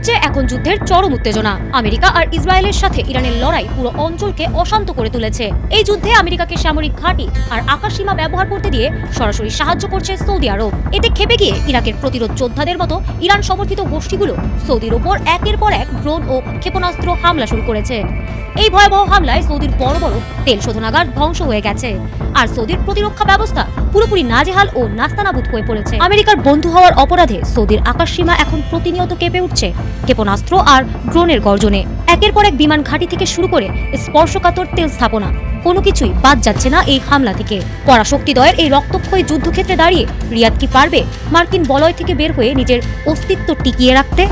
মধ্যপ্রাচ্যে এখন যুদ্ধের চরম উত্তেজনা। আমেরিকা আর ইসরায়েলের সাথে ইরানের লড়াই পুরো অঞ্চলকে অশান্ত করে তুলেছে। এই যুদ্ধে আমেরিকাকে সামরিক ঘাঁটি আর আকাশসীমা ব্যবহার করতে দিয়ে সরাসরি সাহায্য করছে সৌদি আরব। এতে ক্ষেপে গিয়ে ইরাকের প্রতিরোধ যোদ্ধাদের মতো ইরান সমর্থিত গোষ্ঠীগুলো সৌদির ওপর একের পর এক ড্রোন ও ক্ষেপণাস্ত্র হামলা শুরু করেছে। এই ভয়াবহ হামলায় সৌদির বড় বড় তেল শোধনাগার ধ্বংস হয়ে গেছে, আর সৌদির প্রতিরক্ষা ব্যবস্থা পুরোপুরি নাজেহাল ও নাস্তানাবুদ হয়ে পড়েছে। আমেরিকার বন্ধু হওয়ার অপরাধে সৌদির আকাশসীমা এখন প্রতিনিয়ত কেঁপে উঠছে ক্ষেপণাস্ত্র আর ড্রোনের গর্জনে। একের পর এক বিমান ঘাঁটি থেকে শুরু করে স্পর্শকাতর তেল স্থাপনা, কোনো কিছুই বাদ যাচ্ছে না এই হামলা থেকে। পরাশক্তিদ্বয়ের এই রক্তক্ষয়ী যুদ্ধক্ষেত্রে দাঁড়িয়ে রিয়াদ কি পারবে মার্কিন বলয় থেকে বের হয়ে নিজের অস্তিত্ব টিকিয়ে রাখতে?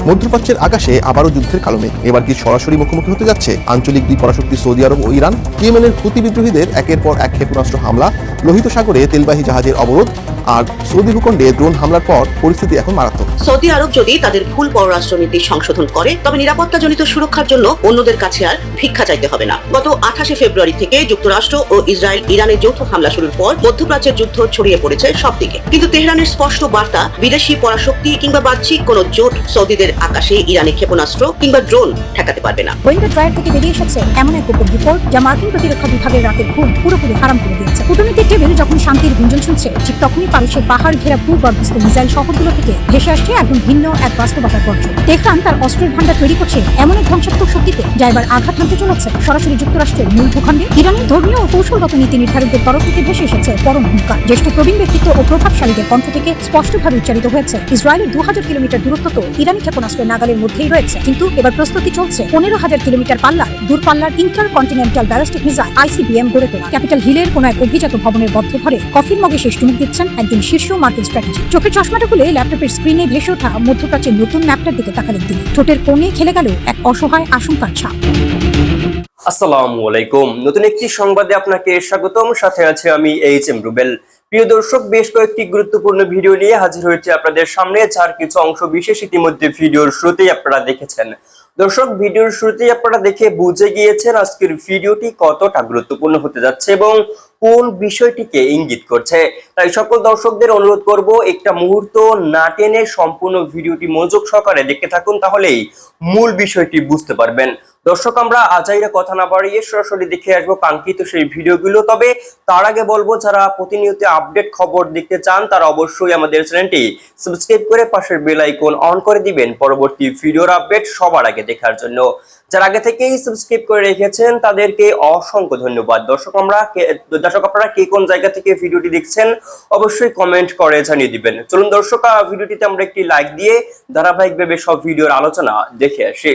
মধ্যপ্রাচ্যের আকাশে আবারও যুদ্ধের কালো মেঘ। এবার কি সরাসরি মুখোমুখি হতে যাচ্ছে আঞ্চলিক দুই পরাশক্তি সৌদি আরব ও ইরান? ইয়েমেনের হুতি বিদ্রোহীদের একের পর এক ক্ষেপণাস্ত্র হামলা, লোহিত সাগরে তেলবাহী জাহাজের অবরোধ আর সৌদি ভূখণ্ডে ড্রোন হামলার পর পরিস্থিতি এখন মারাত্মক। সৌদি আরব যদি তাদের ভুল পররাষ্ট্রনীতি সংশোধন করে, তবে নিরাপত্তাজনিত সুরক্ষার জন্য অন্যদের কাছে আর ভিক্ষা চাইতে হবে না। গত 28 ফেব্রুয়ারি থেকে যুক্তরাষ্ট্র ও ইসরায়েল ইরানের যৌথ হামলা শুরুর পর মধ্যপ্রাচ্যের যুদ্ধ ছড়িয়ে পড়েছে সব দিকে। কিন্তু তেহরানের স্পষ্ট বার্তা, বিদেশি পরাশক্তি কিংবা বাহ্যিক কোনো জোট সৌদিদের আকাশে ইরানি ক্ষেপণাস্ত্র কিংবা ড্রোন ঠেকাতে পারবে না। গোয়েন্দা ড্রায়ার থেকে বেরিয়ে এসেছে এমন এক গোপন রিপোর্ট যা মার্কিন প্রতিরক্ষা বিভাগের রাতের ঘুম পুরোপুরি হারাম করে দিয়েছে। কূটনীতিক টেবিল যখন শান্তির গুঞ্জন শুনছে, ঠিক তখনই পারস্যের পাহাড় ঘেরা ভূগর্ভস্থ মিসাইল শহরগুলো থেকে ভেসে আসছে একদম ভিন্ন এক বাস্তবতার গর্জন। তেহরান তার অস্ত্রের ভান্ডার তৈরি করছে এমন এক ধ্বংসাত্মক শক্তিতে যা এবার আঘাত হানতে চলেছে সরাসরি যুক্তরাষ্ট্রের মূল ভূখণ্ডে। ইরানের ধর্মীয় ও কৌশলগত নীতি নির্ধারকদের তরফ থেকে ভেসে এসেছে পরম হুঙ্কার। জ্যেষ্ঠ প্রবীণ ব্যক্তিত্ব ও প্রভাবশালীদের কণ্ঠ থেকে স্পষ্টভাবে উচ্চারিত হয়েছে, ইসরায়েলের 2000 কিলোমিটার দূরত্ব তো ইরানি ক্ষেপণাস্ত্রের নাগালের মধ্যেই রয়েছে, কিন্তু এবার প্রস্তুতি চলছে 15,000 কিলোমিটার পাল্লার দূরপাল্লার ইন্টারকন্টিনেন্টাল ব্যালিস্টিক মিসাইল ICBM গড়ে তোলা। ক্যাপিটাল হিলের কোনো এক অভিজাত ভবনের বদ্ধ ঘরে কফির মগে শেষ চুমুক দিচ্ছেন একজন শীর্ষ মার্কিন স্ট্র্যাটেজি। চোখের চশমাটা খুলে ল্যাপটপের স্ক্রিনে ভেসে ওঠা মধ্যপ্রাচ্যের নতুন ম্যাপটার দিকে তাকালেন তিনি। ঠোঁটের কোণে খেলে গেল এক অসহায় আশঙ্কার ছাপ। আসসালামু আলাইকুম। নতুন একটি সংবাদে আপনাকে স্বাগতম। সাথে আছে আমি HM রুবেল। প্রিয় দর্শক, বেশ কয়েকটি গুরুত্বপূর্ণ ভিডিও নিয়ে হাজির হয়েছে আপনাদের সামনে, যার কিছু অংশ বিশেষ ইতিমধ্যে ভিডিওর শুরুতেই আপনারা দেখেছেন। দর্শক, ভিডিওর শুরুতেই আপনারা দেখে বুঝে গিয়েছেন আজকের ভিডিওটি কতটা গুরুত্বপূর্ণ হতে যাচ্ছে এবং কোন বিষয়টিকে ইঙ্গিত করছে। তাই সকল দর্শকদের অনুরোধ করব, একটা মুহূর্ত না টেনে সম্পূর্ণ ভিডিওটি মনোযোগ সহকারে দেখতে থাকুন, তাহলেই মূল বিষয়টি বুঝতে পারবেন। দর্শক, আমরা আজাইরা কথা না বাড়িয়ে সরাসরি দেখে আসবো কাঙ্ক্ষিত সেই ভিডিওগুলো। তবে তার আগে বলবো, যারা প্রতিনিয়ত আপডেট খবর দেখতে চান তারা অবশ্যই আমাদের চ্যানেলটি সাবস্ক্রাইব করে পাশের বেল আইকন অন করে দিবেন পরবর্তী ভিডিওর আপডেট সবার আগে দেখার জন্য। যারা আগে থেকেই সাবস্ক্রাইব করে রেখেছেন তাদেরকে অসংখ্য ধন্যবাদ। দর্শক, আপনারা কে কোন জায়গা থেকে ভিডিওটি দেখছেন অবশ্যই কমেন্ট করে জানিয়ে দিবেন। চলুন দর্শক, ভিডিওটিতে আমরা একটি লাইক দিয়ে ধারাবাহিকভাবে সব ভিডিওর আলোচনা দেখে আসি।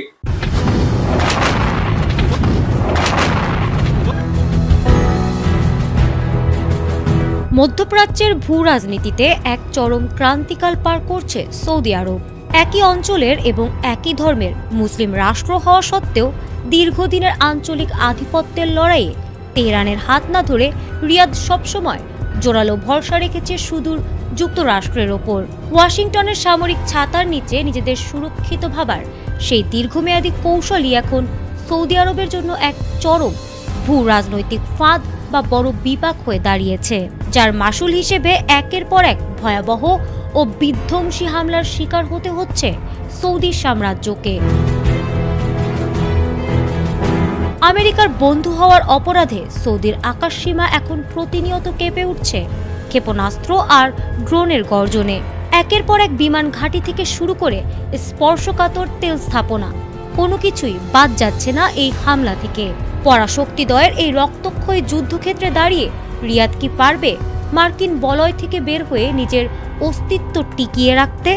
মধ্যপ্রাচ্যের ভূ রাজনীতিতে এক চরম ক্রান্তিকাল পার করছে সৌদি আরব। একই অঞ্চলের এবং একই ধর্মের মুসলিম রাষ্ট্র হওয়া সত্ত্বেও দীর্ঘদিনের আঞ্চলিক আধিপত্যের লড়াইয়ে তেহরানের হাত না ধরে রিয়াদ সবসময় জোরালো ভরসা রেখেছে সুদূর যুক্তরাষ্ট্রের ওপর। ওয়াশিংটনের সামরিক ছাতার নিচে নিজেদের সুরক্ষিত ভাবার সেই দীর্ঘমেয়াদী কৌশলই এখন সৌদি আরবের জন্য এক চরম ভূ রাজনৈতিক ফাঁদ বা বড় বিপাক হয়ে দাঁড়িয়েছে, যার মাসুল হিসেবে একের পর এক ভয়াবহ ও বিধ্বংসী হামলার শিকার হতে হচ্ছে সৌদি সাম্রাজ্যকে। আমেরিকার বন্ধু হওয়ার অপরাধে সৌদির আকাশসীমা এখন প্রতিনিয়ত কেঁপে উঠছে ক্ষেপণাস্ত্র আর ড্রোনের গর্জনে। একের পর এক বিমান ঘাঁটি থেকে শুরু করে স্পর্শকাতর তেল স্থাপনা, কোনো কিছুই বাদ যাচ্ছে না এই হামলা থেকে। পরাশক্তিদ্বয়ের এই রক্তক্ষয়ী যুদ্ধক্ষেত্রে দাঁড়িয়ে রিয়াদ কি পারবে মার্কিন বলয় থেকে বের হয়ে নিজের অস্তিত্ব টিকিয়ে রাখতে?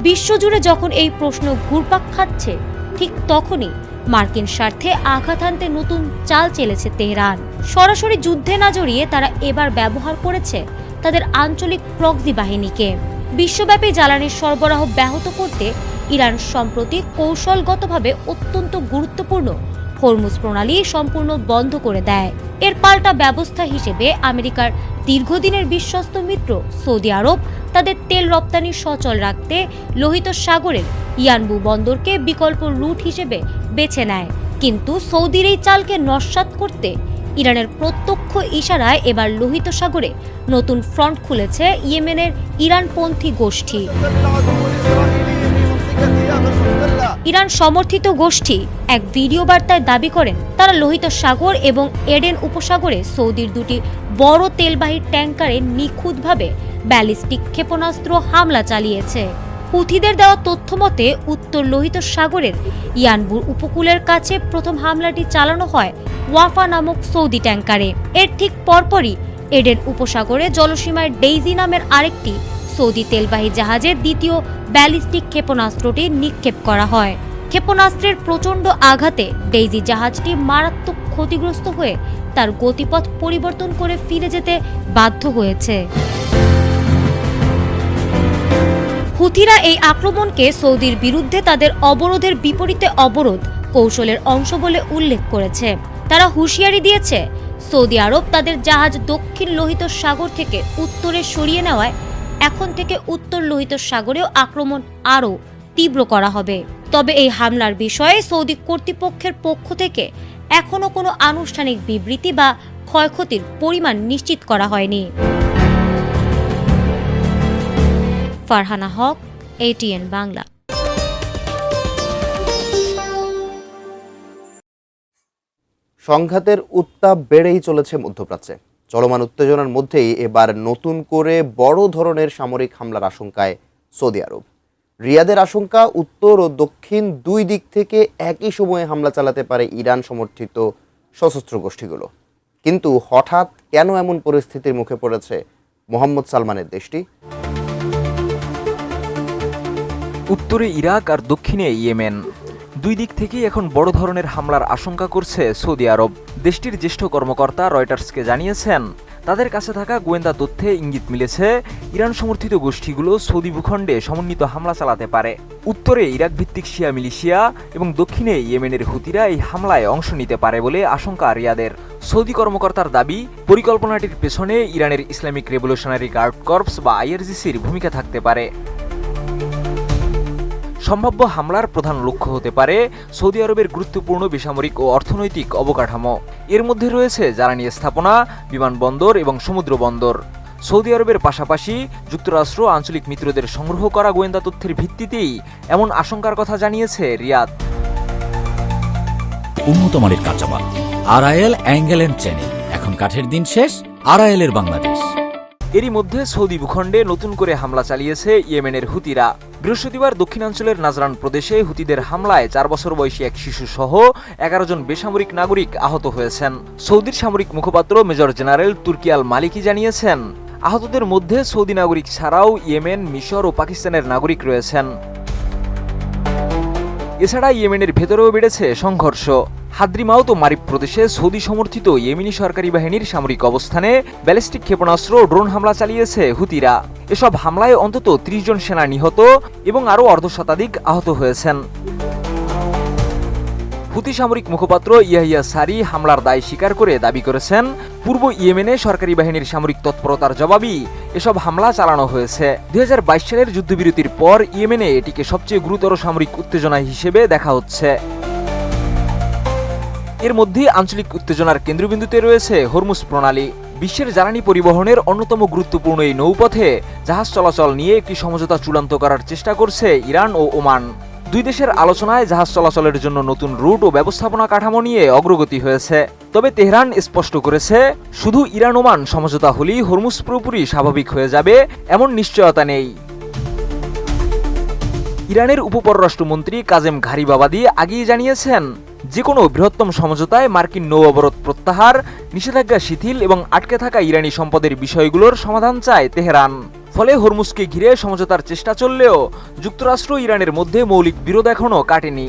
বিশ্বজুড়ে যখন এই প্রশ্ন ঘুরপাক খাচ্ছে, ঠিক তখনই মার্কিন স্বার্থে আঘাত হানতে নতুন চাল চেলেছে তেহরান। সরাসরি যুদ্ধে না জড়িয়ে তারা এবার ব্যবহার করেছে তাদের আঞ্চলিক প্রক্সি বাহিনীকে। বিশ্বব্যাপী জ্বালানির সরবরাহ ব্যাহত করতে ইরান সম্প্রতি কৌশলগতভাবে অত্যন্ত গুরুত্বপূর্ণ হরমুজ প্রণালী সম্পূর্ণ বন্ধ করে দেয়। এর পাল্টা ব্যবস্থা হিসেবে আমেরিকার দীর্ঘদিনের বিশ্বস্ত মিত্র সৌদি আরব তাদের তেল রপ্তানি সচল রাখতে লোহিত সাগরের ইয়ানবু বন্দরকে বিকল্প রুট হিসেবে বেছে নেয়। কিন্তু সৌদির এই চালকে নস্যাৎ করতে ইরানের প্রত্যক্ষ ইশারায় এবার লোহিত সাগরে নতুন ফ্রন্ট খুলেছে ইয়েমেনের ইরানপন্থী গোষ্ঠী। ইরান সমর্থিত গোষ্ঠী এক ভিডিও বার্তায় দাবি করেন তারা লোহিত সাগর এবং এডেন উপসাগরে সৌদির দুটি বড় তেলবাহী ট্যাঙ্কারে নিখুঁতভাবে ব্যালিস্টিক ক্ষেপণাস্ত্র হামলা চালিয়েছে। হুথিদের দেওয়া তথ্য মতে উত্তর লোহিত সাগরের ইয়ানবুর উপকূলের কাছে প্রথম হামলাটি চালানো হয় ওয়াফা নামক সৌদি ট্যাঙ্কারে। এর ঠিক পরপরই এডেন উপসাগরে জলসীমায় ডেইজি নামের আরেকটি সৌদি তেলবাহী জাহাজের দ্বিতীয় ব্যালিস্টিক ক্ষেপণাস্ত্রটি নিক্ষেপ করা হয়। ক্ষেপণাস্ত্রের প্রচণ্ড আঘাতে ডেইজি জাহাজটি মারাত্মক ক্ষতিগ্রস্ত হয়ে তার গতিপথ পরিবর্তন করে ফিরে যেতে বাধ্য হয়েছে। হুথিরা এই আক্রমণকে সৌদির বিরুদ্ধে তাদের অবরোধের বিপরীতে অবরোধ কৌশলের অংশ বলে উল্লেখ করেছে। তারা হুঁশিয়ারি দিয়েছে সৌদি আরব তাদের জাহাজ দক্ষিণ লোহিত সাগর থেকে উত্তরে সরিয়ে নেওয়ায় এখন থেকে উত্তর লোহিত সাগরেও আক্রমণ আরও তীব্র করা হবে। তবে এই হামলার বিষয়ে সৌদি কর্তৃপক্ষের পক্ষ থেকে এখনো কোনো আনুষ্ঠানিক বিবৃতি বা ক্ষয়ক্ষতির পরিমাণ নিশ্চিত করা হয়নি। ফারহানা হক, ATN বাংলা। সংঘাতের উত্তাপ বেড়েই চলেছে মধ্যপ্রাচ্যে। চলমান উত্তেজনার মধ্যেই এবার নতুন করে বড় ধরনের সামরিক হামলার আশঙ্কায় সৌদি আরব। রিয়াদের আশঙ্কা উত্তর ও দক্ষিণ দুই দিক থেকে একই সময়ে হামলা চালাতে পারে ইরান সমর্থিত সশস্ত্র গোষ্ঠীগুলো। কিন্তু হঠাৎ কেন এমন পরিস্থিতির মুখে পড়েছে মোহাম্মদ সালমানের দেশটি? উত্তরে ইরাক আর দক্ষিণে ইয়েমেন, দুই দিক থেকেই এখন বড় ধরনের হামলার আশঙ্কা করছে সৌদি আরব। দেশটির জ্যেষ্ঠ কর্মকর্তা রয়টার্সকে জানিয়েছেন তাদের কাছে থাকা গোয়েন্দা তথ্যে ইঙ্গিত মিলেছে ইরান সমর্থিত গোষ্ঠীগুলো সৌদি ভূখণ্ডে সমন্বিত হামলা চালাতে পারে। উত্তরে ইরাক ভিত্তিক শিয়া মিলিশিয়া এবং দক্ষিণে ইয়েমেনের হুতিরা এই হামলায় অংশ নিতে পারে বলে আশঙ্কা রিয়াদের। সৌদি কর্মকর্তার দাবি, পরিকল্পনাটির পেছনে ইরানের ইসলামিক রেভলিউশনারি গার্ড কর্পস বা IRGCর ভূমিকা থাকতে পারে। সম্ভাব্য হামলার প্রধান লক্ষ্য হতে পারে সৌদি আরবের গুরুত্বপূর্ণ বেসামরিক ও অর্থনৈতিক অবকাঠামো। এর মধ্যে রয়েছে জ্বালানি স্থাপনা, বিমানবন্দর এবং সমুদ্র বন্দর। সৌদি আরবের পাশাপাশি যুক্তরাষ্ট্র আঞ্চলিক মিত্রদের সংগ্রহ করা গোয়েন্দা তথ্যের ভিত্তিতেই এমন আশঙ্কার কথা জানিয়েছে রিয়াদ। উন্নত মানের কাঁচামাল, RIL অ্যাঙ্গেল এন্ড চ্যানেল, এখন কাঠের দিন শেষ, RIL এর বাংলাদেশ। এরই মধ্যে সৌদি ভূখণ্ডে নতুন করে হামলা চালিয়েছে ইয়েমেনের হুতিরা। বৃহস্পতিবার দক্ষিণাঞ্চলের নাজরান প্রদেশে হুতিদের হামলায় 4 বছর বয়সী এক শিশু সহ 11 জন বেসামরিক নাগরিক আহত হয়েছেন। সৌদির সামরিক মুখপাত্র মেজর জেনারেল তুর্কি আল মালিকি জানিয়েছেন আহতদের মধ্যে সৌদি নাগরিক ছাড়াও ইয়েমেন, মিশর ও পাকিস্তানের নাগরিক রয়েছেন। এছাড়া ইয়েমেনের ভেতরেও বেড়েছে সংঘর্ষ। হাদ্রিমাউত ও মারিব প্রদেশে সৌদি সমর্থিত ইয়েমেনি সরকারি বাহিনীর সামরিক অবস্থানে ব্যালিস্টিক ক্ষেপণাস্ত্র ও ড্রোন হামলা চালিয়েছে হুতিরা। এসব হামলায় অন্তত 30 জন সেনা নিহত এবং আরও অর্ধশতাধিক আহত হয়েছেন। হুতি সামরিক মুখপাত্র ইয়াহিয়া সারি হামলার দায় স্বীকার করে দাবি করেছেন পূর্ব ইয়েমেনে সরকারি বাহিনীর সামরিক তৎপরতার জবাবই এসব হামলা চালানো হয়েছে। 2022 সালের যুদ্ধবিরতির পর ইয়েমেনে এটিকে সবচেয়ে গুরুতর সামরিক উত্তেজনা হিসেবে দেখা হচ্ছে। এর মধ্যে আঞ্চলিক উত্তেজনার কেন্দ্রবিন্দুতে রয়েছে হরমুজ প্রণালী। বিশ্বের জ্বালানি পরিবহনের অন্যতম গুরুত্বপূর্ণ এই নৌপথে জাহাজ চলাচল নিয়ে একটি সমঝোতা চূড়ান্ত করার চেষ্টা করছে ইরান ও ওমান। দুই দেশের আলোচনায় জাহাজ চলাচলের জন্য নতুন রুট ও ব্যবস্থাপনা কাঠামো নিয়ে অগ্রগতি হয়েছে। তবে তেহরান স্পষ্ট করেছে শুধু ইরান ওমান সমঝোতা হলেই হরমুজ পুরোপুরি স্বাভাবিক হয়ে যাবে এমন নিশ্চয়তা নেই। ইরানের উপপররাষ্ট্রমন্ত্রী কাজেম ঘারিবাবাদি আগেই জানিয়েছেন যে কোনো বৃহত্তম সমঝোতায় মার্কিন নৌ অবরোধ প্রত্যাহার, নিষেধাজ্ঞা শিথিল এবং আটকে থাকা ইরানি সম্পদের বিষয়গুলোর সমাধান চায় তেহরান। ফলে হরমুজকে ঘিরে সমঝোতার চেষ্টা চললেও যুক্তরাষ্ট্র ইরানের মধ্যে মৌলিক বিরোধ এখনও কাটেনি।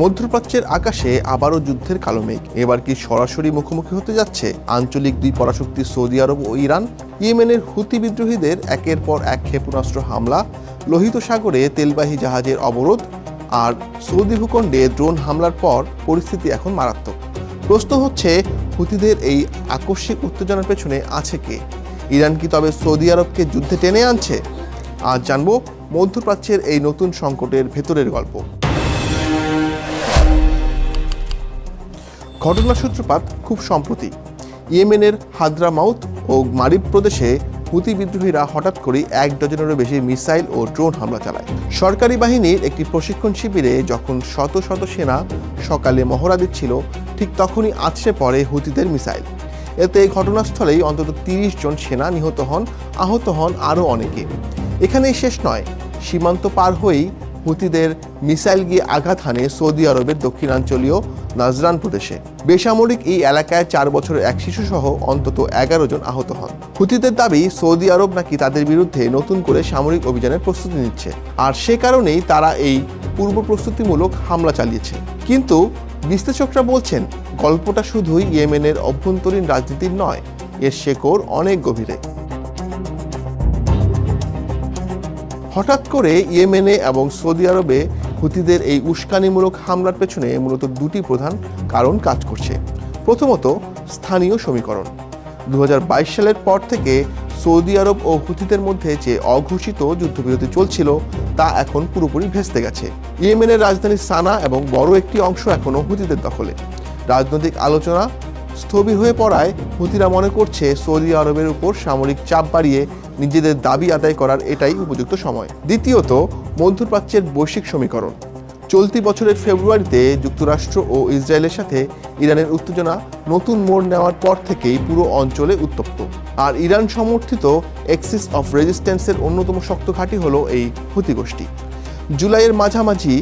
মধ্যপ্রাচ্যের আকাশে আবারও যুদ্ধের কালো মেঘ। এবার কি সরাসরি মুখোমুখি হতে যাচ্ছে আঞ্চলিক দুই পরাশক্তি সৌদি আরব ও ইরান? ইয়েমেনের হুতি বিদ্রোহীদের একের পর এক ক্ষেপণাস্ত্র হামলা, লোহিত সাগরে তেলবাহী জাহাজের অবরোধ আর সৌদি ভূখণ্ডে ড্রোন হামলার পর পরিস্থিতি এখন মারাত্মক। প্রশ্ন হচ্ছে, হুতিদের এই আকস্মিক উত্তেজনার পেছনে আছে কে? ইরান কি তবে সৌদি আরবকে যুদ্ধে টেনে আনছে? আজ জানবো মধ্যপ্রাচ্যের এই নতুন সংকটের ভেতরের গল্প। ঘটনার সূত্রপাত খুব সম্প্রতি। ইয়েমেনের হাদ্রামাউত ও মারিব প্রদেশে হুতি বিদ্রোহীরা হঠাৎ করে 1 ডজনেরও বেশি মিসাইল ও ড্রোন হামলা চালায়। সরকারি বাহিনীর একটি প্রশিক্ষণ শিবিরে যখন শত শত সেনা সকালে মহড়া দিচ্ছিল, ঠিক তখনই আছড়ে পড়ে হুতিদের মিসাইল। এতে ঘটনাস্থলেই অন্তত 30 জন সেনা নিহত হন, আহত হন আরও অনেকে। এখানেই শেষ নয়, সীমান্ত পার হয়েই হুতিদের মিসাইল গিয়ে আঘাত হানে সৌদি আরবের দক্ষিণাঞ্চলীয় নাজরান প্রদেশে। বেসামরিক এই এলাকায় 4 বছরের এক শিশুসহ অন্তত 11 জন আহত হন। হুতিদের দাবি, সৌদি আরব নাকি তাদের বিরুদ্ধে নতুন করে সামরিক অভিযানের প্রস্তুতি নিচ্ছে, আর সে কারণেই তারা এই পূর্ব প্রস্তুতিমূলক হামলা চালিয়েছে। কিন্তু বিশ্লেষকরা বলছেন, গল্পটা শুধুই ইয়েমেনের অভ্যন্তরীণ রাজনীতির নয়, এর শেকড় অনেক গভীরে। হঠাৎ করে ইয়েমেনে এবং সৌদি আরবে হুতিদের এই উস্কানিমূলক হামলার পেছনে মূলত 2টি প্রধান কারণ কাজ করছে। প্রথমত, স্থানীয় সমীকরণ। 2022 সালের পর থেকে সৌদি আরব ও হুতিদের মধ্যে যে অঘোষিত যুদ্ধবিরতি চলছিল, তা এখন পুরোপুরি ভেস্তে গেছে। ইয়েমেনের রাজধানী সানা এবং বড় একটি অংশ এখনও হুতিদের দখলে। রাজনৈতিক আলোচনা স্থবির হয়ে পড়ায় হুতিরা মনে করছে সৌদি আরবের উপর সামরিক চাপ বাড়িয়ে নিজেদের দাবি আদায় করার এটাই উপযুক্ত সময়। দ্বিতীয়ত, মধ্যপ্রাচ্যের বৈশ্বিক সমীকরণ। চলতি বছরের ফেব্রুয়ারিতে যুক্তরাষ্ট্র ও ইসরায়েলের সাথে ইরানের উত্তেজনা নতুন মোড় নেওয়ার পর থেকেই পুরো অঞ্চলে উত্তপ্ত। আর ইরান সমর্থিত এক্সিস অফ রেজিস্ট্যান্সের অন্যতম শক্ত ঘাঁটি হলো এই হুতি গোষ্ঠী। জুলাইয়ের মাঝামাঝি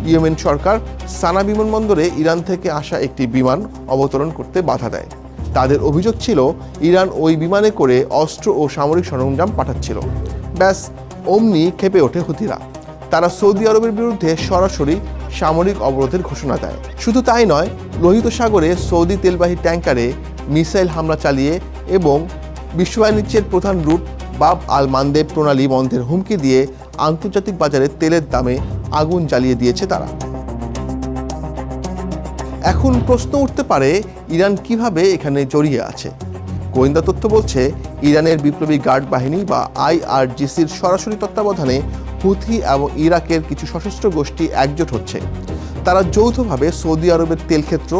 ইয়েমেন সরকার সানা বিমানবন্দরে ইরান থেকে আসা একটি বিমান অবতরণ করতে বাধা দেয়। তাদের অভিযোগ ছিল, ইরান ওই বিমানে করে অস্ত্র ও সামরিক সরঞ্জাম পাঠাচ্ছিল। ব্যাস, অমনি ক্ষেপে ওঠে হুতিরা। তারা সৌদি আরবের বিরুদ্ধে সরাসরি সামরিক অবরোধের ঘোষণা দেয়। শুধু তাই নয়, লোহিত সাগরে সৌদি তেলবাহী ট্যাঙ্কারে মিসাইল হামলা চালিয়ে এবং বিশ্ব বাণিজ্যের প্রধান রুট বাব আল মান্দেব প্রণালী বন্ধের হুমকি দিয়ে আন্তর্জাতিক বাজারে তেলের দামে আগুন জ্বালিয়ে দিয়েছে তারা। এখন প্রশ্ন উঠতে পারে, ইরান কিভাবে এখানে জড়িয়ে আছে? গোয়েন্দা তথ্য বলছে, ইরানের বিপ্লবী গার্ড বাহিনী বা IRGCর সরাসরি তত্ত্বাবধানে হুথি এবং ইরাকের কিছু সশস্ত্র গোষ্ঠী একজোট হচ্ছে। তারা যৌথভাবে সৌদি আরবের তেলক্ষেত্র,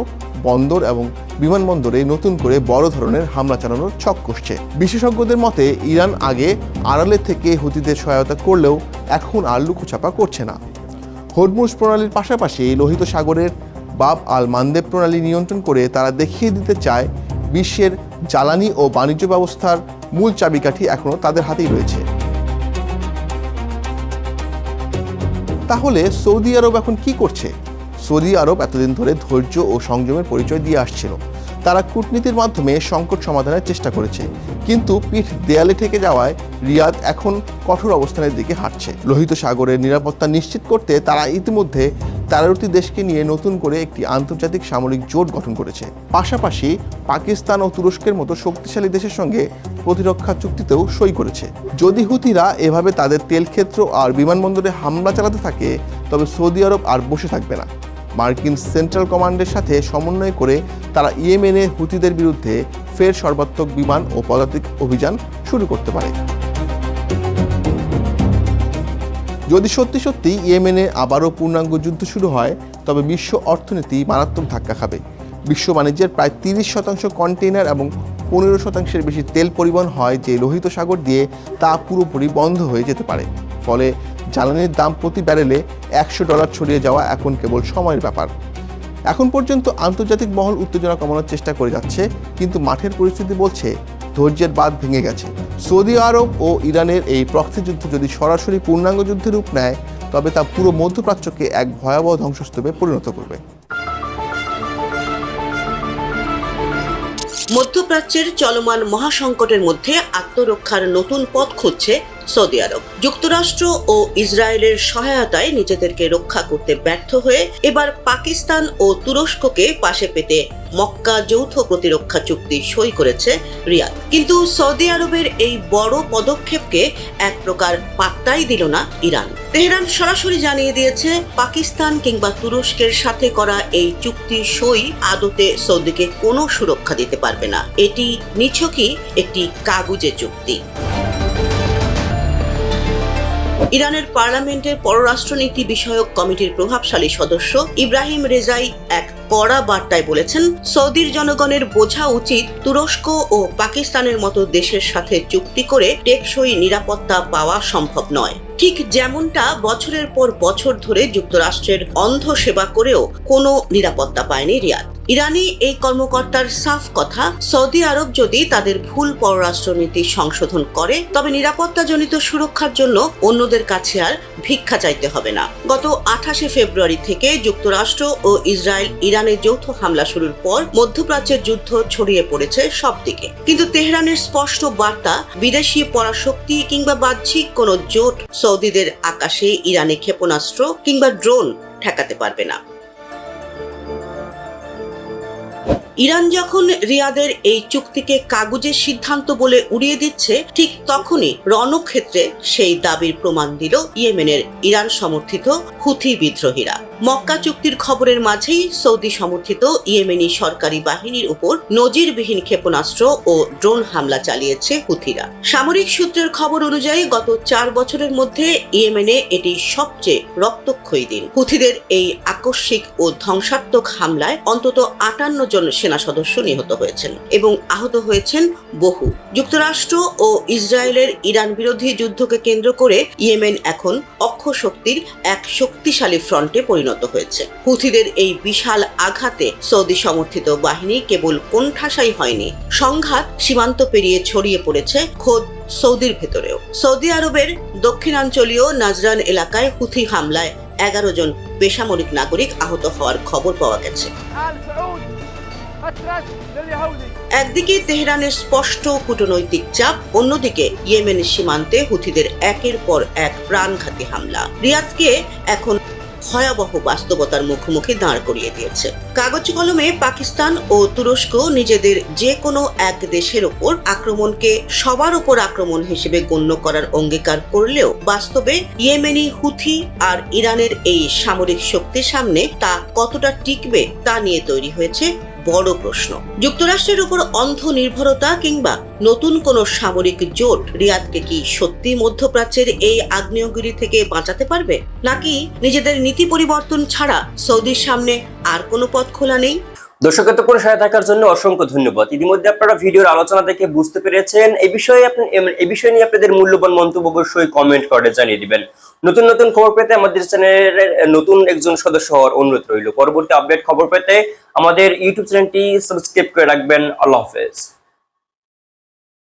বন্দর এবং বিমানবন্দরে নতুন করে বড় ধরনের হামলা চালানোর ছক কষছে। বিশেষজ্ঞদের মতে, ইরান আগে আড়ালে থেকে হুতিদের সহায়তা করলেও এখন আর লুকোছাপা করছে না। হরমুজ প্রণালীর পাশাপাশি লোহিত সাগরের বাব আল মান্দেব প্রণালী নিয়ন্ত্রণ করে তারা দেখিয়ে দিতে চায়, বিশ্বের জ্বালানি ও বাণিজ্য ব্যবস্থার মূল চাবিকাঠি এখনও তাদের হাতেই রয়েছে। তাহলে সৌদি আরব এখন কি করছে? সৌদি আরব এতদিন ধরে ধৈর্য ও সংযমের পরিচয় দিয়ে আসছিল। তারা কূটনীতির মাধ্যমে সংকট সমাধানের চেষ্টা করেছে, কিন্তু পিঠ দেয়ালে ঠেকে যাওয়ায় রিয়াদ এখন কঠোর অবস্থানের দিকে হাঁটছে। লোহিত সাগরের নিরাপত্তা নিশ্চিত করতে তারা ইতিমধ্যে 13টি দেশকে নিয়ে নতুন করে একটি আন্তর্জাতিক সামরিক জোট গঠন করেছে। পাশাপাশি পাকিস্তান ও তুরস্কের মতো শক্তিশালী দেশের সঙ্গে প্রতিরক্ষা চুক্তিতেও সই করেছে। যদি হুতিরা এভাবে তাদের তেলক্ষেত্র আর বিমানবন্দরে হামলা চালাতে থাকে, তবে সৌদি আরব আর বসে থাকবে না। মার্কিন সেন্ট্রাল কমান্ডের সাথে সমন্বয় করে তারা ইয়েমেনে হুতিদের বিরুদ্ধে ফের সর্বাত্মক বিমান ও পদাতিক অভিযান শুরু করতে পারে। যদি সত্যি সত্যি ইয়েমেনে আবারও পূর্ণাঙ্গ যুদ্ধ শুরু হয়, তবে বিশ্ব অর্থনীতি মারাত্মক ধাক্কা খাবে। বিশ্ব বাণিজ্যের প্রায় 30% কন্টেইনার এবং 15%-এর বেশি তেল পরিবহন হয় যে লোহিত সাগর দিয়ে, তা পুরোপুরি বন্ধ হয়ে যেতে পারে। ফলে জ্বালানির দাম প্রতি ব্যারেলে $100 ছড়িয়ে যাওয়া এখন কেবল সময়ের ব্যাপার। এখন পর্যন্ত আন্তর্জাতিক মহল উত্তেজনা কমানোর চেষ্টা করে যাচ্ছে, কিন্তু মাঠের পরিস্থিতি বলছে ধৈর্যের বাঁধ ভেঙে গেছে। সৌদি আরব ও ইরানের এই প্রক্সি যুদ্ধ যদি সরাসরি পূর্ণাঙ্গ যুদ্ধের রূপ নেয়, তবে তা পুরো মধ্যপ্রাচ্যকে এক ভয়াবহ ধ্বংসস্তূপে পরিণত করবে। মধ্যপ্রাচ্যের চলমান মহাসংকটের মধ্যে আত্মরক্ষার নতুন পথ খুঁজছে সৌদি আরব। যুক্তরাষ্ট্র ও ইসরায়েলের সহায়তায় নিজেদেরকে রক্ষা করতে ব্যর্থ হয়ে এবার পাকিস্তান ও তুরস্ককে পাশে পেতে মক্কা যৌথ প্রতিরক্ষা চুক্তি সই করেছে রিয়াদ। কিন্তু সৌদি আরবের এই বড় পদক্ষেপকে এক প্রকার পাত্তাই দিল না ইরান। তেহরান সরাসরি জানিয়ে দিয়েছে, পাকিস্তান কিংবা তুরস্কের সাথে করা এই চুক্তি সই আদতে সৌদিকে কোনো সুরক্ষা দিতে পারবে না। এটি নিছকই একটি কাগুজে চুক্তি। ইরানের পার্লামেন্টের পররাষ্ট্রনীতি বিষয়ক কমিটির প্রভাবশালী সদস্য ইব্রাহিম রেজাই এক কড়া বার্তায় বলেছেন, সৌদির জনগণের বোঝা উচিত তুরস্ক ও পাকিস্তানের মতো দেশের সাথে চুক্তি করে টেকসই নিরাপত্তা পাওয়া সম্ভব নয়। ঠিক যেমনটা বছরের পর বছর ধরে যুক্তরাষ্ট্রের অন্ধ সেবা করেও কোনো নিরাপত্তা পায়নি রিয়াদ। ইরানি এই কর্মকর্তার সাফ কথা, সৌদি আরব যদি তাদের ভুল পররাষ্ট্রনীতি সংশোধন করে তবে নিরাপত্তাজনিত সুরক্ষার জন্য অন্যদের কাছে আর ভিক্ষা চাইতে হবে না। গত 28 ফেব্রুয়ারি থেকে যুক্তরাষ্ট্র ও ইসরায়েল ইরানের যৌথ হামলা শুরুর পর মধ্যপ্রাচ্যের যুদ্ধ ছড়িয়ে পড়েছে সব দিকে, কিন্তু তেহরানের স্পষ্ট বার্তা, বিদেশি পরাশক্তি কিংবা বাহ্যিক কোনো জোট সৌদিদের আকাশে ইরানি ক্ষেপণাস্ত্র কিংবা ড্রোন ঠেকাতে পারবে না। ইরান যখন রিয়াদের এই চুক্তিকে কাগুজের সিদ্ধান্ত বলে উড়িয়ে দিচ্ছে, ঠিক তখনই রণক্ষেত্রে সেই দাবির প্রমাণ দিল ইয়েমেনের ইরান সমর্থিত হুথি বিদ্রোহীরা। মক্কা চুক্তির খবরের মাঝেই সৌদি সমর্থিত ইয়েমেনি সরকারি বাহিনীর উপর নজিরবিহীন ক্ষেপণাস্ত্র ও ড্রোন হামলা চালিয়েছে হুথিরা। সামরিক সূত্রের খবর অনুযায়ী গত 4 বছরের মধ্যে ইয়েমেনে এটি সবচেয়ে রক্তক্ষয়ী দিন। হুথিদের এই আকস্মিক ও ধ্বংসাত্মক হামলায় অন্তত 58 জন সেনা সদস্য নিহত হয়েছেন এবং আহত হয়েছেন বহু। যুক্তরাষ্ট্র ও ইসরায়েলের ইরান বিরোধী যুদ্ধকে কেন্দ্র করে ইয়েমেন এখন অক্ষ শক্তির এক শক্তিশালী ফ্রন্টে পরিণত হয়েছে। হুথিদের এই বিশাল আঘাতে সৌদি সমর্থিত বাহিনী কেবল কোণঠাসাই হয়নি, সংঘাত সীমান্ত পেরিয়ে ছড়িয়ে পড়েছে খোদ সৌদির ভেতরেও। সৌদি আরবের দক্ষিণাঞ্চলীয় নাজরান এলাকায় হুথি হামলায় 11 জন বেসামরিক নাগরিক আহত হওয়ার খবর পাওয়া গেছে। একদিকে তেহরানের স্পষ্ট কূটনৈতিক চাপ, অন্যদিকে ইয়েমেনের সীমান্তে হুথিদের একের পর এক প্রাণঘাতী হামলা রিয়াদকে এখন ভয়াবহ বাস্তবতার মুখোমুখি দাঁড় করিয়ে দিয়েছে। কাগজ কলমে পাকিস্তান ও তুরস্ক নিজেদের যে কোনো এক দেশের ওপর আক্রমণকে সবার ওপর আক্রমণ হিসেবে গণ্য করার অঙ্গীকার করলেও বাস্তবে ইয়েমেনি হুথি আর ইরানের এই সামরিক শক্তির সামনে তা কতটা টিকবে তা নিয়ে তৈরি হয়েছে বড় প্রশ্ন। যুক্তরাষ্ট্রের উপর অন্ধ নির্ভরতা কিংবা নতুন কোন সামরিক জোট রিয়াদকে কি সত্যি মধ্যপ্রাচ্যের এই আগ্নেয়গিরি থেকে বাঁচাতে পারবে, নাকি নিজেদের নীতি পরিবর্তন ছাড়া সৌদির সামনে আর কোনো পথ খোলা নেই? দর্শক এতক্ষণ সাথে থাকার জন্য অসংখ্য ধন্যবাদ। ইতিমধ্যে আপনারা ভিডিওর আলোচনা দেখে বুঝতে পেরেছেন এই বিষয়ে নিয়ে আপনাদের মূল্যবান মন্তব্য অবশ্যই কমেন্ট করে জানিয়ে দিবেন। নতুন নতুন খবর পেতে আমাদের চ্যানেলের নতুন একজন সদস্য হওয়ার অনুরোধ রইল। পরবর্তী আপডেট খবর পেতে আমাদের ইউটিউব চ্যানেলটি সাবস্ক্রাইব করে রাখবেন। আল্লাহ হাফেজ।